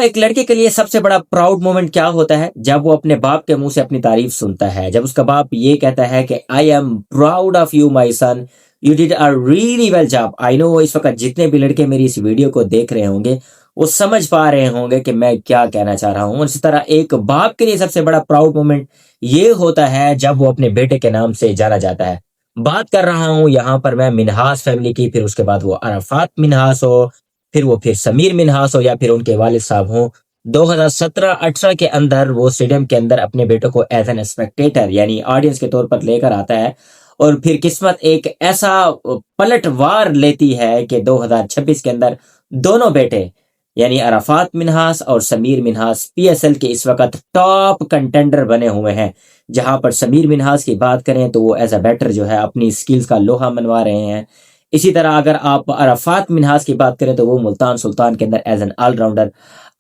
एक लड़के के लिए सबसे बड़ा प्राउड मोमेंट क्या होता है? जब वो अपने बाप के मुंह से अपनी तारीफ सुनता है, जब उसका बाप ये कहता है कि I am proud of you my son, you did a really well job. I know इस वक्त जितने भी लड़के मेरी इस वीडियो को देख रहे होंगे वो समझ पा रहे होंगे कि मैं क्या कहना चाह रहा हूँ। इसी तरह एक बाप के लिए सबसे बड़ा प्राउड मोमेंट ये होता है जब वो अपने बेटे के नाम से जाना जाता है। बात कर रहा हूँ यहाँ पर मैं मिन्हास फैमिली की, फिर उसके बाद वो अरफात मिन्हास हो, फिर समीर मिन्हास हो, या फिर उनके वालिद साहब हों। 2017-18 के अंदर वो स्टेडियम के अंदर अपने बेटों को एज एन स्पेक्टेटर यानी ऑडियंस के तौर पर लेकर आता है, और फिर किस्मत एक ऐसा पलटवार लेती है कि 2026 के अंदर दोनों बेटे यानी अराफात मिन्हास और समीर मिन्हास पीएसएल के इस वक्त टॉप कंटेंडर बने हुए हैं। जहां पर समीर मिन्हास की बात करें तो वो एज अ बैटर जो है अपनी स्किल्स का लोहा मनवा रहे हैं। इसी तरह अगर आप अराफात मिन्हास की बात करें तो वो मुल्तान सुल्तान के अंदर एज एन ऑलराउंडर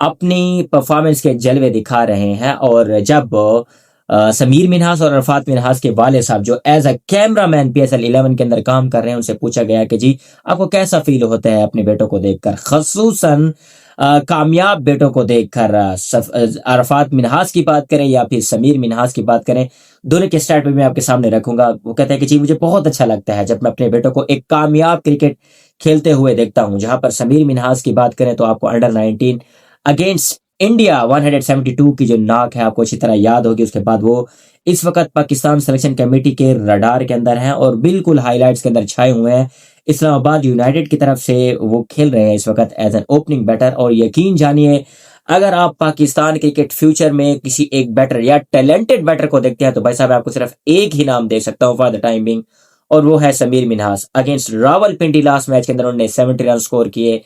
अपनी परफॉर्मेंस के जलवे दिखा रहे हैं। और जब समीर मिन्हास और अरफात मिन्हास के वाले साहब जो एज अ कैमरामैन पीएसएल 11 के अंदर काम कर रहे हैं, उनसे पूछा गया कि जी आपको कैसा फील होता है अपने बेटों को देखकर, खसूसन कामयाब बेटों को देखकर। अरफात मिन्हास की बात करें या फिर समीर मिन्हास की बात करें, दोनों के स्टार्ट में मैं आपके सामने रखूंगा। वो कहते हैं कि जी मुझे बहुत अच्छा लगता है जब मैं अपने बेटों को एक कामयाब क्रिकेट खेलते हुए देखता हूं। जहां पर समीर मिन्हास की बात करें तो आपको अंडर 19 अगेंस्ट इंडिया 172 की जो नाक है आपको अच्छी तरह याद होगी। उसके बाद वो इस वक्त पाकिस्तान सिलेक्शन कमेटी के रडार के अंदर हैं और बिल्कुल हाईलाइट्स के अंदर छाए हुए हैं। इस्लामाबाद यूनाइटेड की तरफ से वो खेल रहे हैं इस वक्त एज एन ओपनिंग बैटर। और यकीन जानिए अगर आप पाकिस्तान क्रिकेट फ्यूचर में किसी एक बैटर या टैलेंटेड बैटर को देखते हैं तो भाई साहब आपको सिर्फ एक ही नाम दे सकता हूँ फॉर द टाइम बिंग, और वो है Sameer Minhas. Against Rawalpindi last match के अंदर उन्होंने 70 रन स्कोर किए,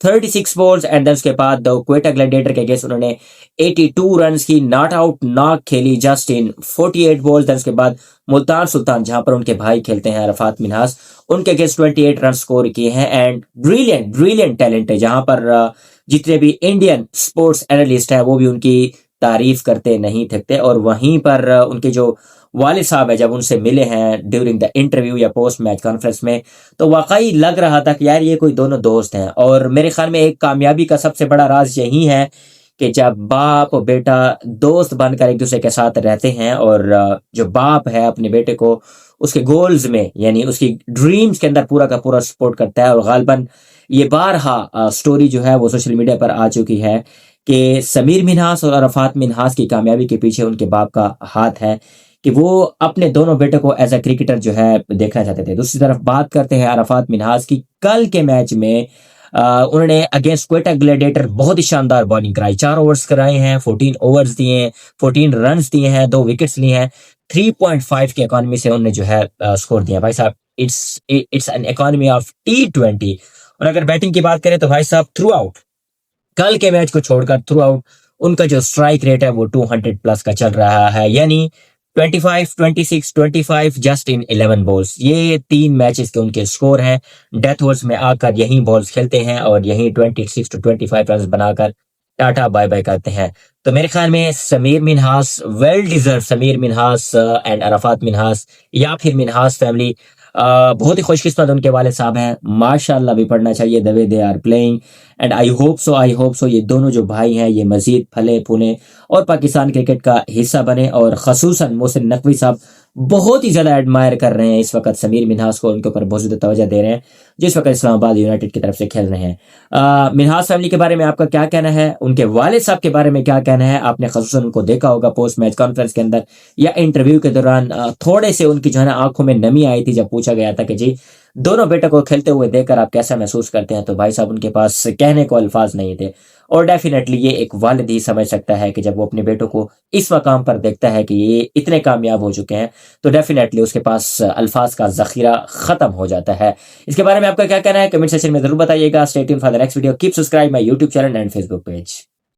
36 बॉल्स, एंड देन उसके बाद द क्वेटा ग्लैडिएटर के अगेंस्ट उन्होंने 82 रन्स की नॉट आउट नॉक खेली जस्ट इन 48 बॉल्स। देन उसके बाद मुल्तान सुल्तान जहां पर उनके भाई खेलते हैं अरफात मिन्हास, उनके अगेंस्ट 28 रन स्कोर किए हैं। एंड ब्रिलियंट टैलेंट है जहां पर जितने भी इंडियन स्पोर्ट्स एनालिस्ट हैं वो भी उनकी तारीफ करते नहीं थकते। और वहीं पर उनके जो वालिद साहब है जब उनसे मिले हैं ड्यूरिंग द इंटरव्यू या पोस्ट मैच कॉन्फ्रेंस में तो वाकई लग रहा था कि यार ये कोई दोनों दोस्त हैं। और मेरे ख्याल में एक कामयाबी का सबसे बड़ा राज यही है कि जब बाप और बेटा दोस्त बनकर एक दूसरे के साथ रहते हैं और जो बाप है अपने बेटे को उसके गोल्स में यानी उसकी ड्रीम्स के अंदर पूरा का पूरा सपोर्ट करता है। और गालबन ये बारहा स्टोरी जो है वो सोशल मीडिया पर आ चुकी है कि समीर मिन्हास और अरफात मिन्हास की कामयाबी के पीछे उनके बाप का हाथ है कि वो अपने दोनों बेटों को एज अ क्रिकेटर जो है देखना चाहते थे। दूसरी तरफ बात करते हैं अरफात मिन्हास की, कल के मैच में उन्होंने अगेंस्ट क्वेटा ग्लैडिएटर बहुत ही शानदार बॉलिंग कराई, 4 ओवर्स कराए हैं, 14 ओवर्स दिए हैं, 14 रन्स दिए हैं, 2 विकेट्स लिए हैं, 3.5 की इकॉनमी से उन्होंने जो है स्कोर दिया। भाई साहब it's an economy of T20। और अगर बैटिंग की बात करें तो भाई साहब थ्रू आउट कल के मैच को छोड़कर थ्रू आउट उनका जो स्ट्राइक रेट है वो 200 प्लस का चल रहा है, यानी 25, 26, 25 जस्ट इन 11 बॉल्स। ये 3 मैचेस के उनके स्कोर हैं। डेथ ओवर्स में आकर यही बॉल्स खेलते हैं और यही 26 to 25 रन बनाकर टाटा बाय बाय करते हैं। तो मेरे ख्याल में Sameer Minhas well deserve, Sameer Minhas and Arafat Minhas या फिर मिन्हास फैमिली बहुत ही खुशकिस्मत उनके वाले साहब हैं। माशाल्लाह भी पढ़ना चाहिए the way they are playing. And I hope so ये दोनों जो भाई हैं ये मजीद फले फूले और पाकिस्तान क्रिकेट का हिस्सा बने। और खसूसन मोहसिन नकवी साहब बहुत ही ज्यादा एडमायर कर रहे हैं इस वक्त समीर मिन्हास को, उनके ऊपर बहुत ज्यादा तवज्जो दे रहे हैं जिस वक्त इस्लामाबाद यूनाइटेड की तरफ से खेल रहे हैं। मिन्हास फैमिली के बारे में आपका क्या कहना है, उनके वालिद साहब के बारे में क्या कहना है? आपने खसूसन उनको देखा होगा पोस्ट मैच कॉन्फ्रेंस के अंदर या इंटरव्यू के दौरान थोड़े से उनकी जो है ना आंखों में नमी आई थी जब पूछा गया था कि जी दोनों बेटों को खेलते हुए देखकर आप कैसा महसूस करते हैं, तो भाई साहब उनके पास कहने को अल्फाज नहीं थे। और डेफिनेटली ये एक वालिद ही समझ सकता है कि जब वो अपने बेटों को इस मकाम पर देखता है कि ये इतने कामयाब हो चुके हैं तो डेफिनेटली उसके पास अल्फाज का जखीरा खत्म हो जाता है। इसके बारे में आपका क्या कहना है कमेंट सेक्शन में जरूर बताइएगा। Stay tuned for the next video, keep subscribe my YouTube channel and Facebook page.